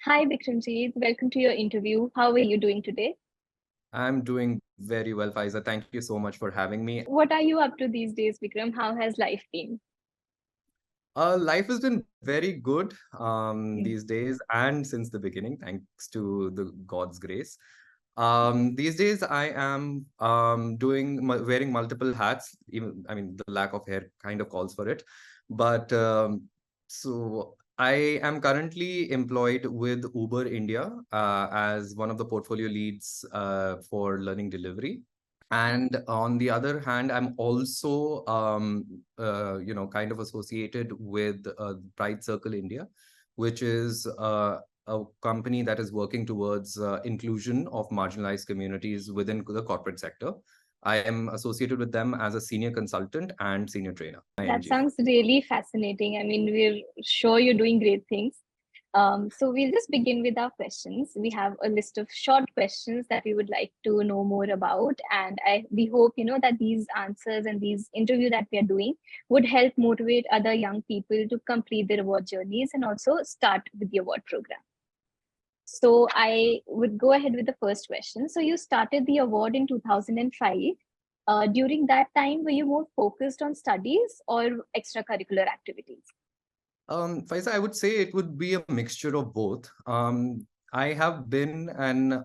Hi, Bikramjit. Welcome to your interview. How are you doing today? I'm doing very well, Faiza. Thank you so much for having me. What are you up to these days, Bikram? How has life been? Life has been very good these Mm. days and since the beginning, thanks to the God's grace. These days, I am wearing multiple hats. Even I mean, the lack of hair kind of calls for it. But so I am currently employed with Uber India as one of the portfolio leads for learning delivery. And on the other hand, I'm also, kind of associated with Pride Circle India, which is a company that is working towards inclusion of marginalized communities within the corporate sector. I am associated with them as a senior consultant and senior trainer, That ING. sounds really fascinating. I mean, we're sure you're doing great things. So we'll just begin with our questions. We have a list of short questions that we would like to know more about, and we hope that these answers and these interview that we are doing would help motivate other young people to complete their award journeys and also start with the award program. So I would go ahead with the first question. So you started the award in 2005. During that time, were you more focused on studies or extracurricular activities? Faiza, I would say it would be a mixture of both. I have been an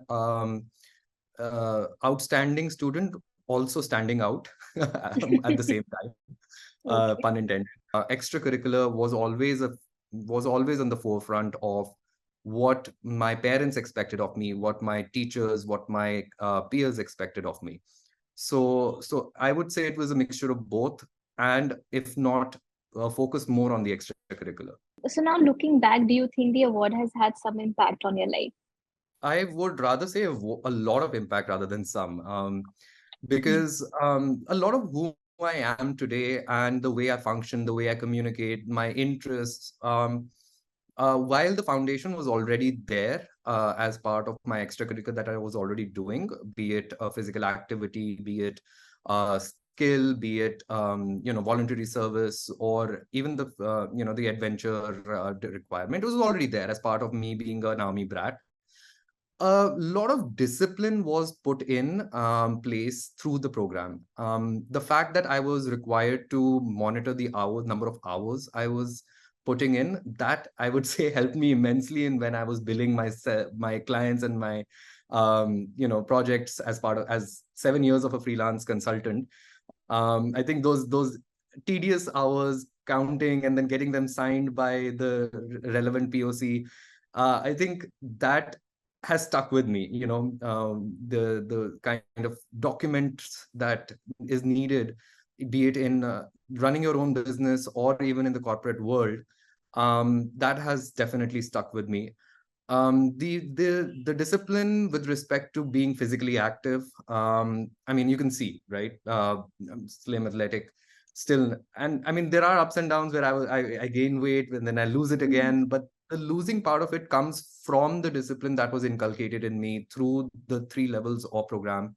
outstanding student, also standing out at the same time. Okay. Pun intended. Extracurricular was always on the forefront of what my parents expected of me, what my teachers, what my peers expected of me. So I would say it was a mixture of both, and if not, focus more on the extracurricular. So now looking back, do you think the award has had some impact on your life? I would rather say a lot of impact rather than some, Mm. because a lot of who I am today and the way I function, the way I communicate, my interests, while the foundation was already there as part of my extracurricular that I was already doing, be it a physical activity, be it skill, be it voluntary service, or even the adventure requirement was already there as part of me being an army brat. A lot of discipline was put in place through the program. The fact that I was required to monitor the number of hours I was putting in, that I would say helped me immensely in when I was billing my clients and my projects as part of as 7 years of a freelance consultant. I think those tedious hours counting and then getting them signed by the relevant POC, I think that has stuck with me. The kind of documents that is needed, be it in running your own business or even in the corporate world, that has definitely stuck with me. The discipline with respect to being physically active, I mean, you can see, right? I'm slim, athletic, still, and I mean, there are ups and downs where I gain weight and then I lose it Mm. again. But the losing part of it comes from the discipline that was inculcated in me through the three levels of program,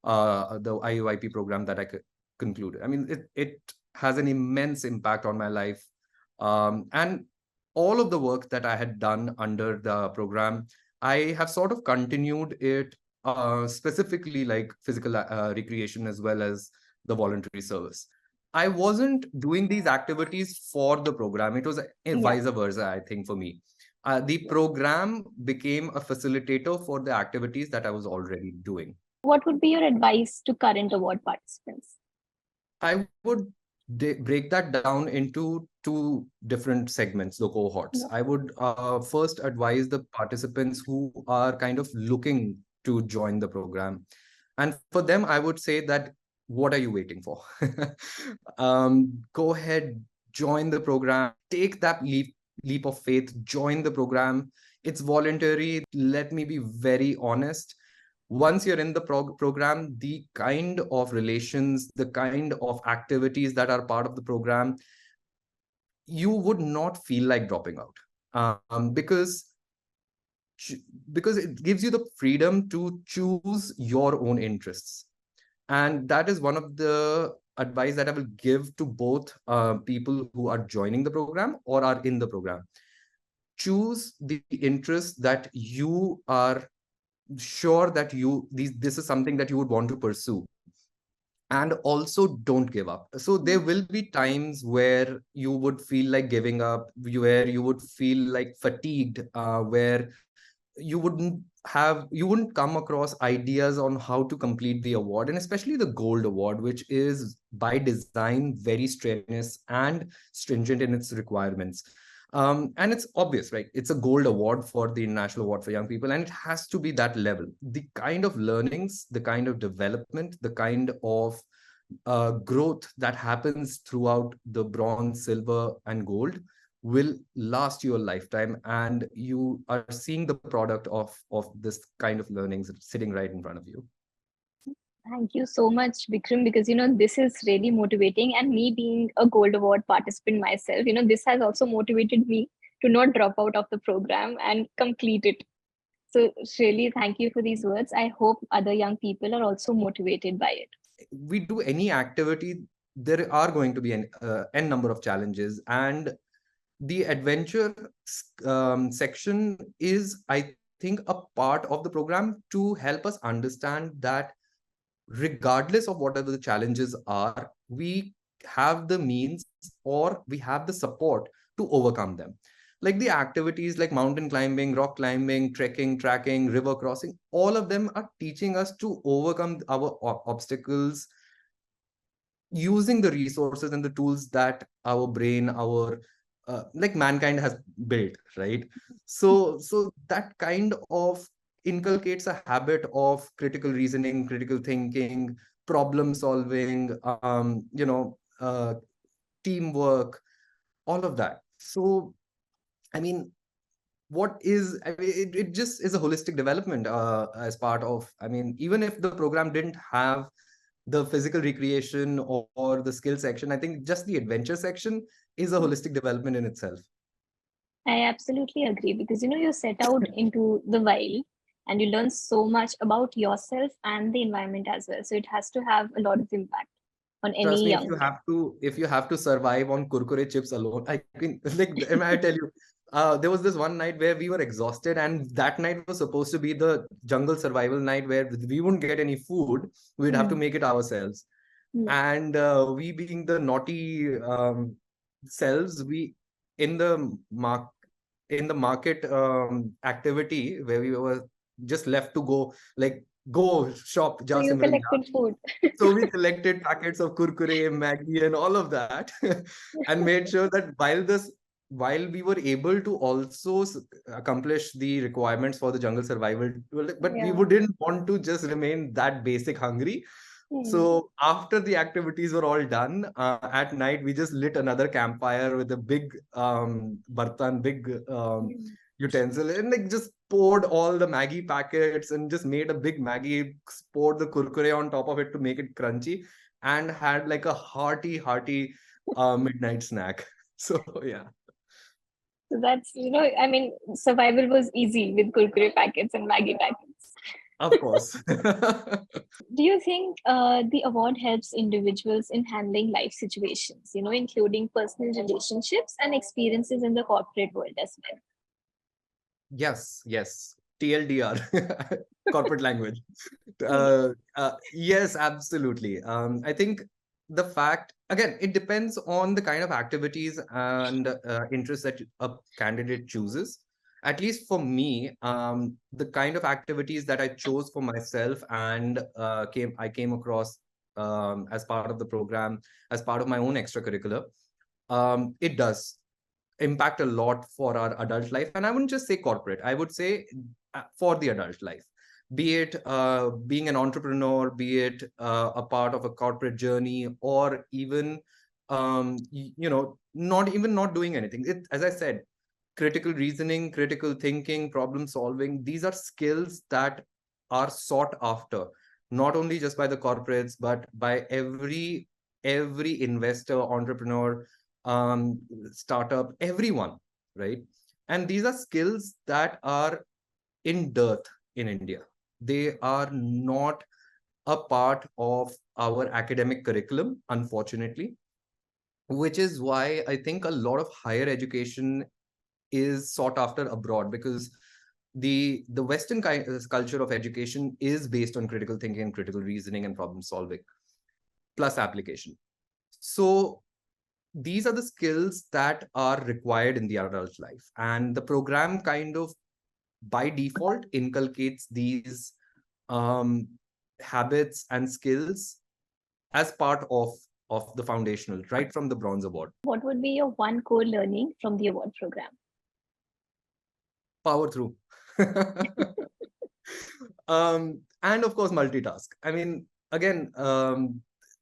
the IAYP program that concluded. I mean, it has an immense impact on my life, and all of the work that I had done under the program, I have sort of continued it, specifically like physical recreation as well as the voluntary service. I wasn't doing these activities for the program. It was Yeah. vice versa, I think, for me. The program became a facilitator for the activities that I was already doing. What would be your advice to current award participants? I would break that down into two different segments, the cohorts. Yeah. I would first advise the participants who are kind of looking to join the program. And for them, I would say that what are you waiting for? Go ahead, join the program, take that leap of faith, join the program. It's voluntary. Let me be very honest, once you're in the program, the kind of relations, the kind of activities that are part of the program, you would not feel like dropping out, because because it gives you the freedom to choose your own interests. And that is one of the advice that I will give to both people who are joining the program or are in the program. choose the interest that you are sure that this is something that you would want to pursue, and also don't give up. So there will be times where you would feel like giving up, where you would feel like fatigued, where you wouldn't come across ideas on how to complete the award, and especially the gold award, which is by design very strenuous and stringent in its requirements. And it's obvious, right? It's a gold award for the International Award for Young People, and it has to be that level. The kind of learnings, the kind of development, the kind of growth that happens throughout the bronze, silver, and gold will last you a lifetime, and you are seeing the product of this kind of learnings sitting right in front of you. Thank you so much, Bikram, because this is really motivating. And me being a Gold Award participant myself, this has also motivated me to not drop out of the program and complete it. So, really, thank you for these words. I hope other young people are also motivated by it. We do any activity, there are going to be n number of challenges, and the adventure section is, I think, a part of the program to help us understand that regardless of whatever the challenges are, we have the means or we have the support to overcome them. Like the activities like mountain climbing, rock climbing, trekking, tracking, river crossing, all of them are teaching us to overcome our obstacles using the resources and the tools that our brain, our like mankind has built, right? So that kind of inculcates a habit of critical reasoning, critical thinking, problem solving, teamwork, all of that. So I mean, it just is a holistic development as part of, I mean, even if the program didn't have the physical recreation or the skill section, I think just the adventure section is a holistic development in itself. I absolutely agree because you set out into the wild and you learn so much about yourself and the environment as well. So it has to have a lot of impact on Trust any me, young kid. if you have to survive on kurkure chips alone, I can, like, I tell you, there was this one night where we were exhausted, and that night was supposed to be the jungle survival night where we wouldn't get any food. We'd have to Hmm. make it ourselves. Yeah. And we being the naughty selves, we in the mark in the market activity where we were just left to go, like, go shop So ja you simran ja. collected food. So we collected packets of kurkure, Maggie, and all of that, and made sure that while we were able to also accomplish the requirements for the jungle survival, but we Yeah. didn't want to just remain that basic hungry. Hmm. So after the activities were all done, at night we just lit another campfire with a big bartan, big utensil, and like just poured all the Maggie packets and just made a big Maggie, poured the kurkure on top of it to make it crunchy, and had like a hearty midnight snack. So yeah, So that's, I mean, survival was easy with Kurkure packets and Maggie packets. of course. Do you think the award helps individuals in handling life situations, including personal relationships and experiences in the corporate world as well? Yes, TLDR, corporate language. Yeah. Yes, absolutely. I think the fact, again, it depends on the kind of activities and interests that a candidate chooses. At least for me, the kind of activities that I chose for myself and I came across as part of the program, as part of my own extracurricular, it does impact a lot for our adult life. And I wouldn't just say corporate, I would say for the adult life, be it being an entrepreneur, be it a part of a corporate journey, or even not doing anything. As I said, critical reasoning, critical thinking, problem solving, these are skills that are sought after, not only just by the corporates, but by every investor, entrepreneur, startup, everyone, right? And these are skills that are in dearth in India. They are not a part of our academic curriculum, unfortunately, which is why I think a lot of higher education is sought after abroad, because the Western culture of education is based on critical thinking and critical reasoning and problem solving plus application. So these are the skills that are required in the adult life, and the program kind of by default inculcates these um, habits and skills as part of the foundational, right from the bronze award. What would be your one core learning from the award program? Power through. And of course multitask. I mean, again,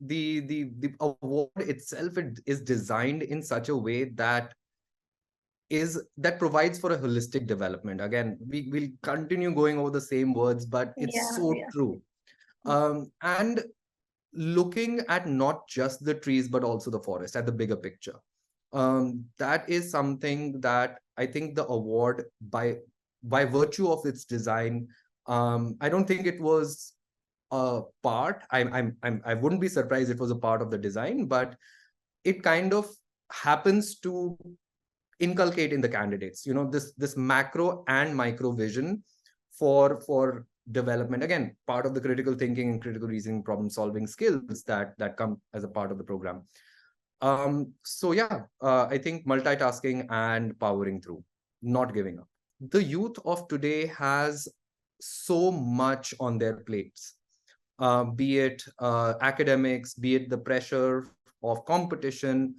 the award itself, it is designed in such a way that provides for a holistic development. Again, we will continue going over the same words, but it's Yeah, so yeah. true. And looking at not just the trees but also the forest, at the bigger picture, that is something that I think the award, by virtue of its design, I don't think it was a part. I wouldn't be surprised if it was a part of the design, but it kind of happens to inculcate in the candidates, this macro and micro vision for development. Again, part of the critical thinking and critical reasoning, problem solving skills that come as a part of the program. So yeah, I think multitasking and powering through, not giving up. The youth of today has so much on their plates, be it academics, be it the pressure of competition,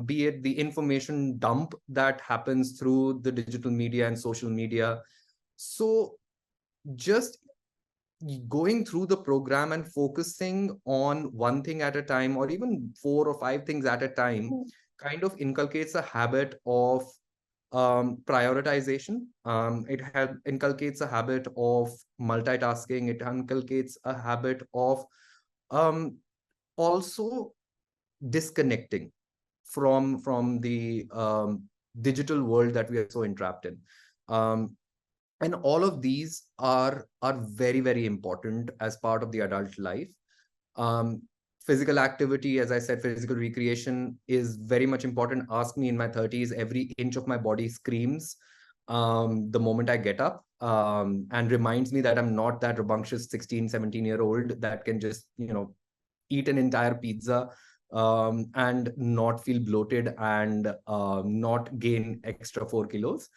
be it the information dump that happens through the digital media and social media. So just going through the program and focusing on one thing at a time, or even 4 or 5 things at a time, kind of inculcates a habit of prioritization. It inculcates a habit of multitasking. It inculcates a habit of um, also disconnecting from the digital world that we are so entrapped in. Um, and all of these are very, very important as part of the adult life. um, Physical activity, as I said, physical recreation is very much important. Ask me in my 30s, every inch of my body screams the moment I get up, and reminds me that I'm not that rambunctious 16, 17-year-old that can just eat an entire pizza and not feel bloated and not gain extra 4 kilos.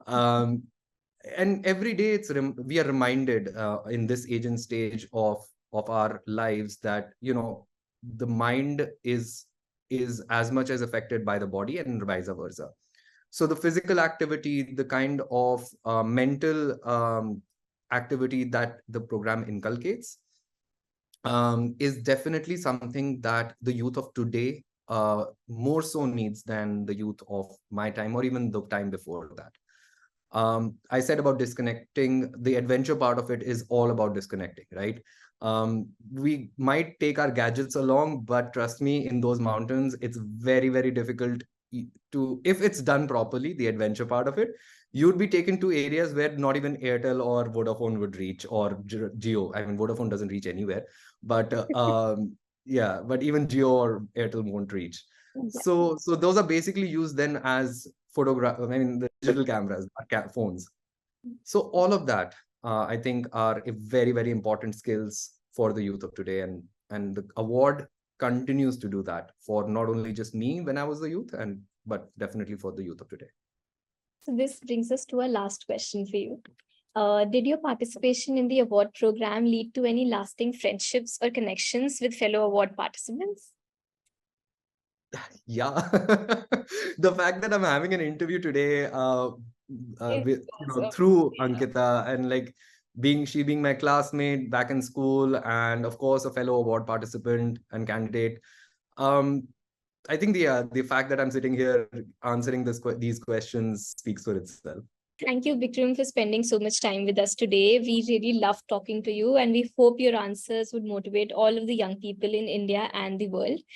um, and every day we are reminded in this age and stage of our lives that the mind is as much as affected by the body and vice versa. So the physical activity, the kind of mental activity that the program inculcates, is definitely something that the youth of today more so needs than the youth of my time or even the time before that. I said about disconnecting, the adventure part of it is all about disconnecting, right? We might take our gadgets along, but trust me, in those mountains, it's very, very difficult if it's done properly, the adventure part of it, you'd be taken to areas where not even Airtel or Vodafone would reach, or Geo. I mean, Vodafone doesn't reach anywhere, but yeah, but even Geo or Airtel won't reach. So those are basically used then as photograph. I mean, the digital cameras, phones. So all of that, I think, are a very, very important skills for the youth of today, and the award continues to do that for not only just me when I was the youth, but definitely for the youth of today. So this brings us to our last question for you. Did your participation in the award program lead to any lasting friendships or connections with fellow award participants? Yeah. The fact that I'm having an interview today through Ankita, and like being my classmate back in school, and of course a fellow award participant and candidate. um I think the fact that I'm sitting here answering these questions speaks for itself. Thank you, Bikram, for spending so much time with us today. We really loved talking to you, and we hope your answers would motivate all of the young people in India and the world.